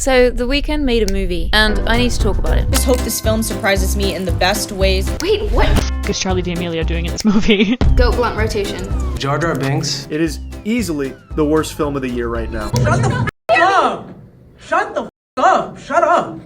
So The Weeknd made a movie, and I need to talk about it. Just hope this film surprises me in the best ways. Wait, what? Is Charlie D'Amelio doing in this movie? Go blunt rotation. Jar Jar Binks. It is easily the worst film of the year right now. Shut the f up! Shut the f up! Shut up!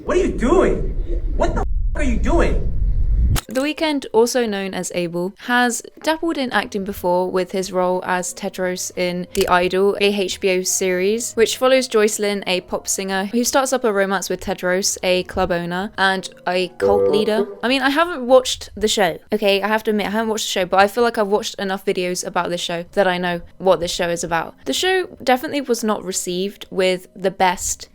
What are you doing? What the f are you doing? The Weeknd, also known as Abel, has dabbled in acting before with his role as Tedros in The Idol, a HBO series, which follows Joycelyn, a pop singer who starts up a romance with Tedros, a club owner and a cult leader. I mean, I haven't watched the show, okay? I have to admit, I haven't watched the show, but I feel like I've watched enough videos about this show that I know what this show is about. The show definitely was not received with the best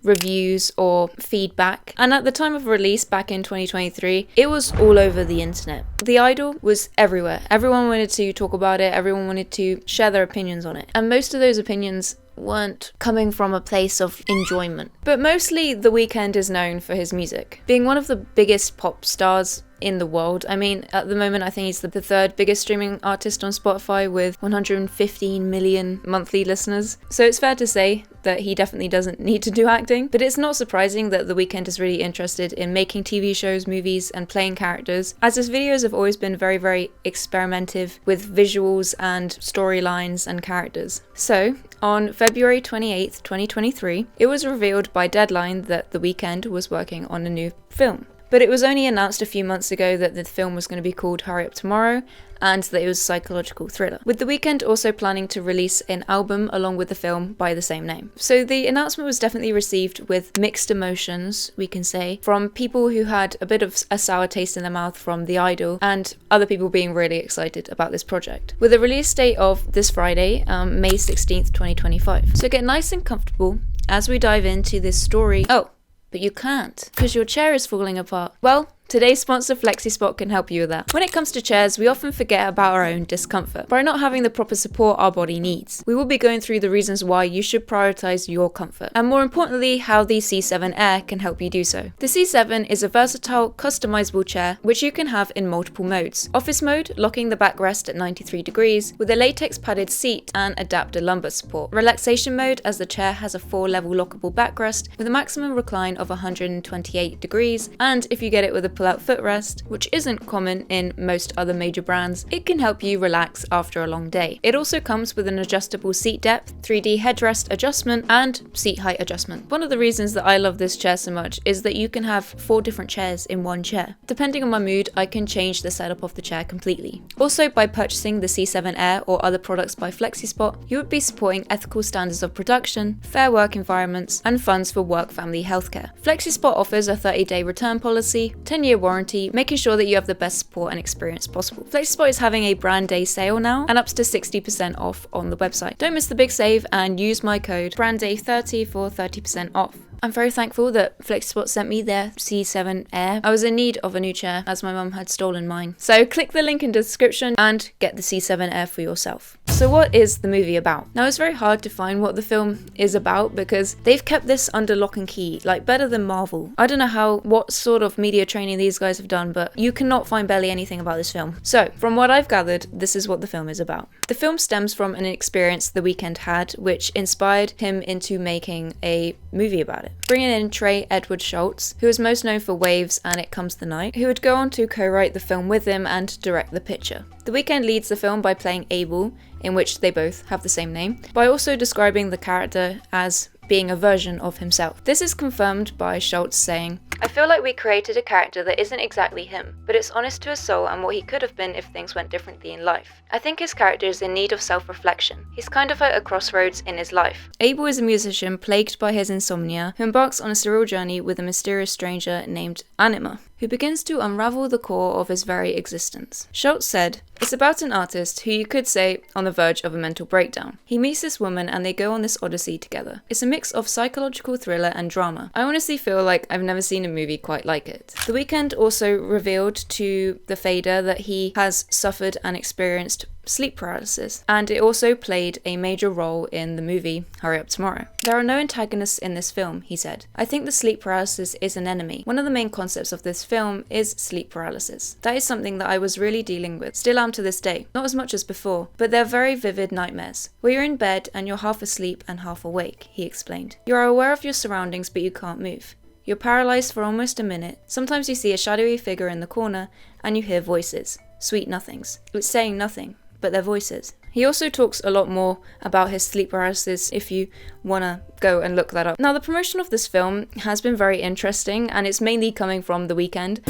reviews or feedback, and at the time of release back in 2023 it was all over the internet. The Idol was everywhere. Everyone wanted to talk about it, everyone wanted to share their opinions on it, and most of those opinions weren't coming from a place of enjoyment. But mostly The Weeknd is known for his music, being one of the biggest pop stars in the world. I mean, at the moment I think he's the third biggest streaming artist on Spotify with 115 million monthly listeners. So it's fair to say that he definitely doesn't need to do acting, but it's not surprising that The Weeknd is really interested in making TV shows, movies and playing characters, as his videos have always been very, very experimentative with visuals and storylines and characters. So on February 28th, 2023, it was revealed by Deadline that The Weeknd was working on a new film. But it was only announced a few months ago that the film was going to be called Hurry Up Tomorrow, and that it was a psychological thriller, with The Weeknd also planning to release an album along with the film by the same name. So the announcement was definitely received with mixed emotions, we can say, from people who had a bit of a sour taste in their mouth from The Idol, and other people being really excited about this project, with a release date of this Friday, May 16th, 2025. So get nice and comfortable as we dive into this story. Oh, but you can't, because your chair is falling apart. Well, today's sponsor FlexiSpot can help you with that. When it comes to chairs, we often forget about our own discomfort by not having the proper support our body needs. We will be going through the reasons why you should prioritize your comfort, and more importantly, how the C7 Air can help you do so. The C7 is a versatile, customizable chair which you can have in multiple modes. Office mode, locking the backrest at 93 degrees with a latex padded seat and adapter lumbar support. Relaxation mode, as the chair has a 4-level lockable backrest with a maximum recline of 128 degrees, and if you get it with a pull-out footrest, which isn't common in most other major brands, it can help you relax after a long day. It also comes with an adjustable seat depth, 3D headrest adjustment, and seat height adjustment. One of the reasons that I love this chair so much is that you can have 4 different chairs in one chair. Depending on my mood, I can change the setup of the chair completely. Also, by purchasing the C7 Air or other products by FlexiSpot, you would be supporting ethical standards of production, fair work environments, and funds for work-family healthcare. FlexiSpot offers a 30-day return policy, 10-year warranty, making sure that you have the best support and experience possible. FlexiSpot is having a brand day sale now, and up to 60% off on the website. Don't miss the big save and use my code BRANDDAY30 for 30% off. I'm very thankful that FlexiSpot sent me their C7 Air. I was in need of a new chair as my mum had stolen mine. So click the link in the description and get the C7 Air for yourself. So what is the movie about? Now, it's very hard to find what the film is about because they've kept this under lock and key, like better than Marvel. I don't know what sort of media training these guys have done, but you cannot find barely anything about this film. So from what I've gathered, this is what the film is about. The film stems from an experience The Weeknd had, which inspired him into making a movie about it. Bringing in Trey Edward Schultz, who is most known for Waves and It Comes the Night, who would go on to co-write the film with him and direct the picture. The Weeknd leads the film by playing Abel, in which they both have the same name, by also describing the character as being a version of himself. This is confirmed by Schultz saying, "I feel like we created a character that isn't exactly him, but it's honest to his soul and what he could have been if things went differently in life. I think his character is in need of self-reflection. He's kind of at a crossroads in his life." Abel is a musician plagued by his insomnia who embarks on a surreal journey with a mysterious stranger named Anima, who begins to unravel the core of his very existence. Schultz said, "It's about an artist who you could say on the verge of a mental breakdown. He meets this woman and they go on this odyssey together. It's a mix of psychological thriller and drama. I honestly feel like I've never seen a movie quite like it." The Weeknd also revealed to the Fader that he has suffered and experienced sleep paralysis, and it also played a major role in the movie Hurry Up Tomorrow. There are no antagonists in this film, he said. I think the sleep paralysis is an enemy. One of the main concepts of this film is sleep paralysis. That is something that I was really dealing with, still am to this day. Not as much as before, but they're very vivid nightmares, where you're in bed and you're half asleep and half awake, he explained. You are aware of your surroundings, but you can't move. You're paralyzed for almost a minute. Sometimes you see a shadowy figure in the corner, and you hear voices. Sweet nothings. It's saying nothing, but they're voices. He also talks a lot more about his sleep paralysis if you wanna go and look that up. Now, the promotion of this film has been very interesting, and it's mainly coming from The Weeknd.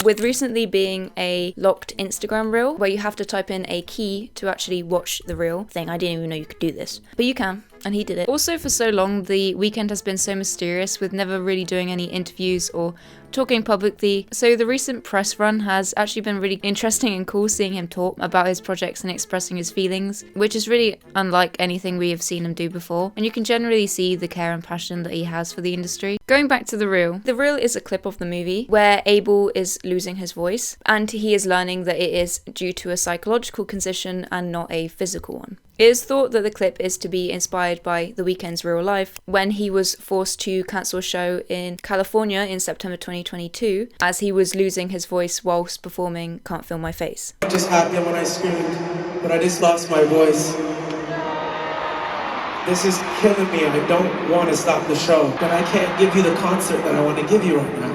With recently being a locked Instagram reel where you have to type in a key to actually watch the reel thing. I didn't even know you could do this, but you can, and he did it. Also, for so long, The Weeknd has been so mysterious with never really doing any interviews or talking publicly, so the recent press run has actually been really interesting and cool seeing him talk about his projects and expressing his feelings, which is really unlike anything we have seen him do before, and you can generally see the care and passion that he has for the industry. Going back to the reel is a clip of the movie where Abel is losing his voice, and he is learning that it is due to a psychological condition and not a physical one. It is thought that the clip is to be inspired by The Weeknd's real life when he was forced to cancel a show in California in September 2022 as he was losing his voice whilst performing Can't Feel My Face. What just happened when I screamed, but I just lost my voice. This is killing me. I don't want to stop the show, but I can't give you the concert that I want to give you right now.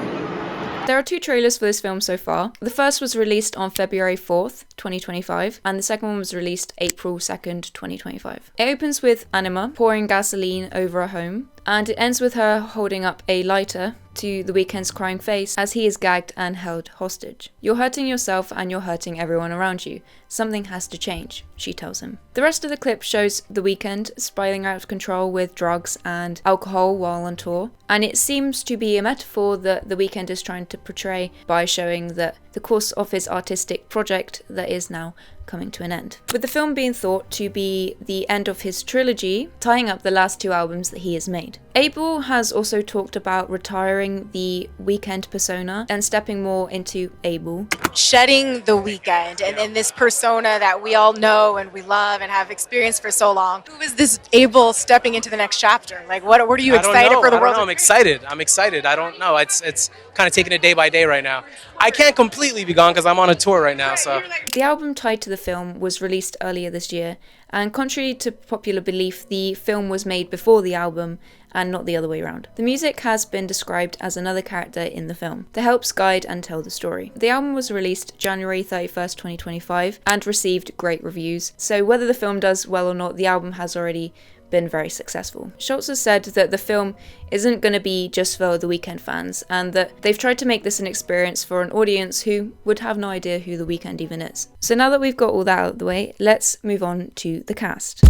There are 2 trailers for this film so far. The first was released on February 4th, 2025, and the second one was released April 2nd, 2025. It opens with Anima pouring gasoline over a home, and it ends with her holding up a lighter to The Weeknd's crying face as he is gagged and held hostage. You're hurting yourself and you're hurting everyone around you. Something has to change, she tells him. The rest of the clip shows The Weeknd spiraling out of control with drugs and alcohol while on tour, and it seems to be a metaphor that The Weeknd is trying to portray by showing that the course of his artistic project that is now coming to an end. With the film being thought to be the end of his trilogy, tying up the last 2 albums that he has made. Abel has also talked about retiring the Weeknd persona and stepping more into Abel. Shedding the Weeknd and this persona that we all know and we love and have experienced for so long. Who is this Abel stepping into the next chapter? Like, what are you excited for the world? I'm excited. I don't know. It's kind of taking it day by day right now. I can't completely be gone because I'm on a tour right now. So the album tied to the film was released earlier this year, and contrary to popular belief, the film was made before the album and not the other way around. The music has been described as another character in the film that helps guide and tell the story. The album was released January 31st, 2025 and received great reviews, so whether the film does well or not, the album has already been very successful. Schultz has said that the film isn't going to be just for The Weeknd fans, and that they've tried to make this an experience for an audience who would have no idea who The Weeknd even is. So now that we've got all that out of the way, let's move on to the cast.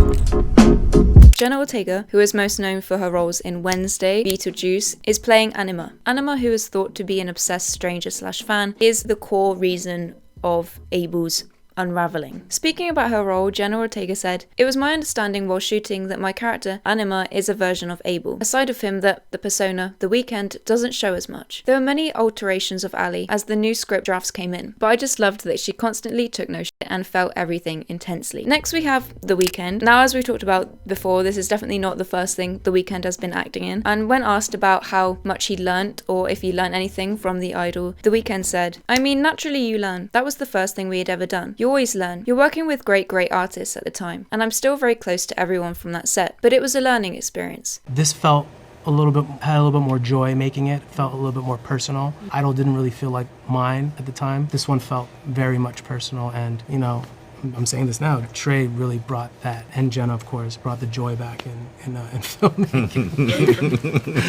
Jenna Ortega, who is most known for her roles in Wednesday, Beetlejuice, is playing Anima. Anima, who is thought to be an obsessed stranger/fan, is the core reason of Abel's unraveling. Speaking about her role, Jenna Ortega said, "It was my understanding while shooting that my character, Anima, is a version of Abel, a side of him that the persona, The Weeknd, doesn't show as much. There were many alterations of Ali as the new script drafts came in, but I just loved that she constantly took no shit and felt everything intensely." Next we have The Weeknd. Now, as we talked about before, this is definitely not the first thing The Weeknd has been acting in, and when asked about how much he learnt or if he learnt anything from the Idol, The Weeknd said, "I mean, naturally you learn. That was the first thing we had ever done. You always learn. You're working with great artists at the time, and I'm still very close to everyone from that set, but it was a learning experience." This had a little bit more joy making it, felt a little bit more personal. Idol didn't really feel like mine at the time. This one felt very much personal, and I'm saying this now, Trey really brought that, and Jenna, of course, brought the joy back in filmmaking.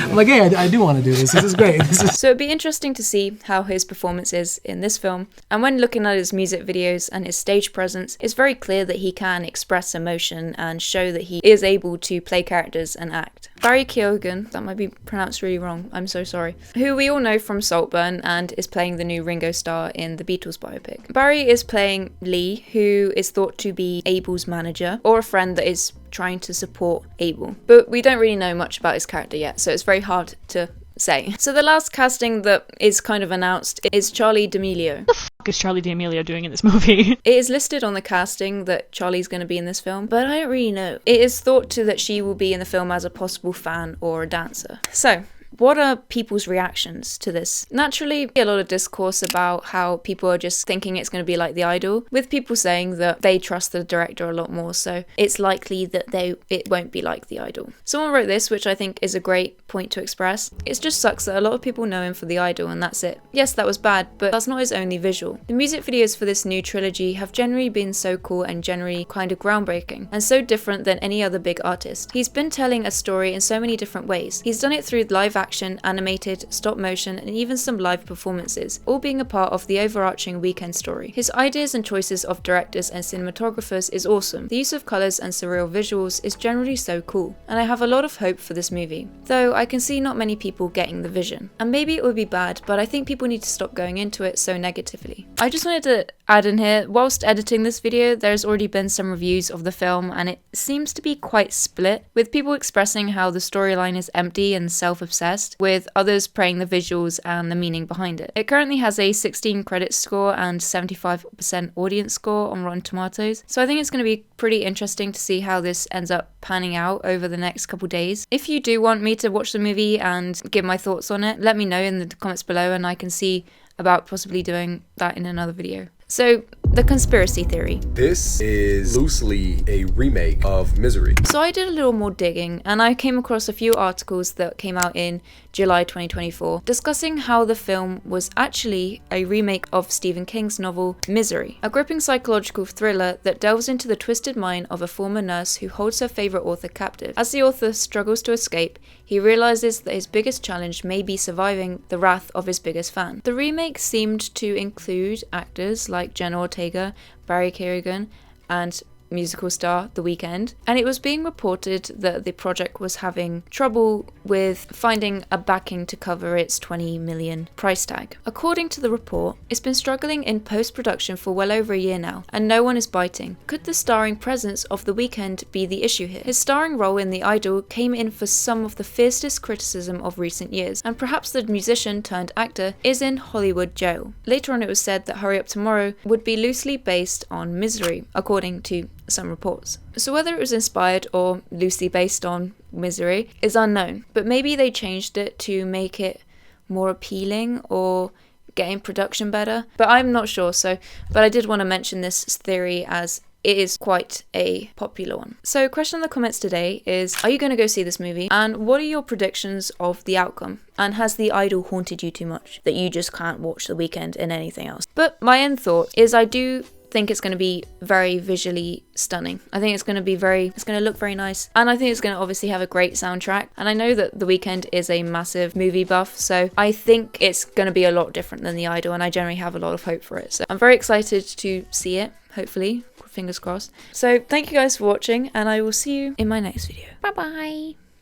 I'm like, hey, I do want to do this. This is great. So it'd be interesting to see how his performance is in this film, and when looking at his music videos and his stage presence, it's very clear that he can express emotion and show that he is able to play characters and act. Barry Keoghan, that might be pronounced really wrong, I'm so sorry, who we all know from Saltburn and is playing the new Ringo Starr in the Beatles biopic. Barry is playing Lee, who is thought to be Abel's manager, or a friend that is trying to support Abel. But we don't really know much about his character yet, so it's very hard to say. So the last casting that is kind of announced is Charli D'Amelio. What is Charli D'Amelio doing in this movie? It is listed on the casting that Charli's going to be in this film, but I don't really know. It is thought to that she will be in the film as a possible fan or a dancer. So, what are people's reactions to this? Naturally, a lot of discourse about how people are just thinking it's going to be like The Idol, with people saying that they trust the director a lot more, so it's likely that it won't be like The Idol. Someone wrote this, which I think is a great point to express. It just sucks that a lot of people know him for The Idol and that's it. Yes, that was bad, but that's not his only visual. The music videos for this new trilogy have generally been so cool and generally kind of groundbreaking, and so different than any other big artist. He's been telling a story in so many different ways. He's done it through live action, animated, stop motion, and even some live performances, all being a part of the overarching Weeknd story. His ideas and choices of directors and cinematographers is awesome. The use of colours and surreal visuals is generally so cool, and I have a lot of hope for this movie, though I can see not many people getting the vision. And maybe it would be bad, but I think people need to stop going into it so negatively. I just wanted to add in here, whilst editing this video, there's already been some reviews of the film, and it seems to be quite split, with people expressing how the storyline is empty and self-obsessed, with others praising the visuals and the meaning behind it. It currently has a 16 credit score and 75% audience score on Rotten Tomatoes, so I think it's going to be pretty interesting to see how this ends up panning out over the next couple days. If you do want me to watch the movie and give my thoughts on it, let me know in the comments below and I can see about possibly doing that in another video. So, the conspiracy theory. This is loosely a remake of Misery. So I did a little more digging and I came across a few articles that came out in July 2024 discussing how the film was actually a remake of Stephen King's novel Misery, a gripping psychological thriller that delves into the twisted mind of a former nurse who holds her favourite author captive. As the author struggles to escape, he realises that his biggest challenge may be surviving the wrath of his biggest fan. The remake seemed to include actors like Jenna, Ortega, Barry Keoghan, and musical star The Weeknd, and it was being reported that the project was having trouble with finding a backing to cover its $20 million price tag. According to the report, it's been struggling in post-production for well over a year now, and no one is biting. Could the starring presence of The Weeknd be the issue here? His starring role in The Idol came in for some of the fiercest criticism of recent years, and perhaps the musician turned actor is in Hollywood jail. Later on it was said that Hurry Up Tomorrow would be loosely based on Misery, according to some reports. So whether it was inspired or loosely based on Misery is unknown, but maybe they changed it to make it more appealing or getting production better, but I'm not sure. But I did want to mention this theory as it is quite a popular one. So question in the comments today is, are you going to go see this movie? And what are your predictions of the outcome? And has The Idol haunted you too much that you just can't watch The Weeknd in anything else? But my end thought is I do think it's going to be very visually stunning. I think it's going to look very nice, and I think it's going to obviously have a great soundtrack, and I know that The Weeknd is a massive movie buff, so I think it's going to be a lot different than The Idol, and I generally have a lot of hope for it, so I'm very excited to see it, hopefully, fingers crossed. So thank you guys for watching, and I will see you in my next video. Bye bye.